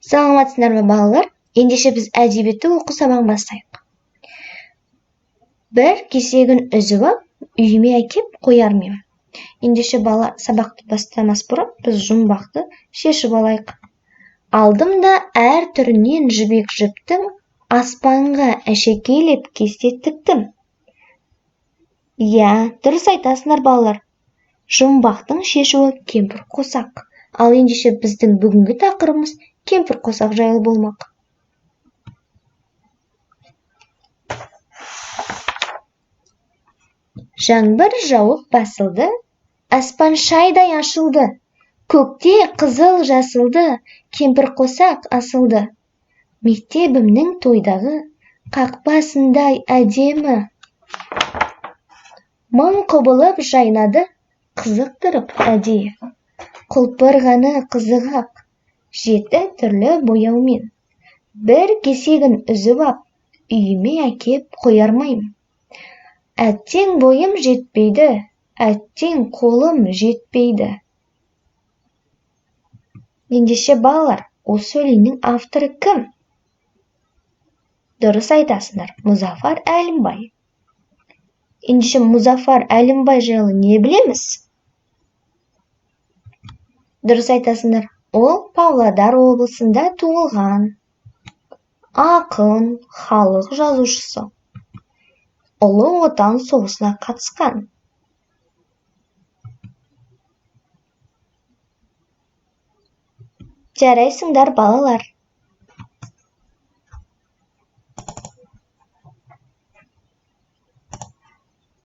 Саламатсыздар ма балалар? Ендеше біз әдебиетті оқу сабағын бастайық. Бір кесегін үзіп алып, үйіме әкеп қояр мем. Ендеше балалар, сабақты бастамас бұрын біз жұмбақты шешіп алайық. Алдым да әр түрінен жібек жіптің аспанға әшекейлеп кесте тіктім. Дұрыс айтасыңдар балалар. Жұмбақтың шешуі кемпір қосақ. Ал ендеше біздің бүгінгі тақырыбымыз кемпір қосақ жайлы болмақ. Жаңбыр жауып басылды, аспан шайдай ашылды, көкте қызыл жасылды, кемпір қосақ асылды. Мектебімнің тойдағы қақпасындай әдемі. Мың құбылып жайнады, қызықтырып әдейі. Құлпырғаны қызығақ, 7 түрлі бояумен. Бір кесегін үзіп ап, үйіме әкеп қоярмайым. Әттең бойым жетпейді, әттең қолым жетпейді. Ендеше балалар, осы өлеңнің авторы кім? Дұрыс айтасыңдар, Мұзафар Әлімбай. Ендеше Мұзафар Әлімбай жайлы не білеміз? Дұрыс айтасыңдар, ол Павлодар облысында туылған. Ақын, халық жазушысы. Ұлы Отан соғысына қатысқан. Жарайсыңдар балалар.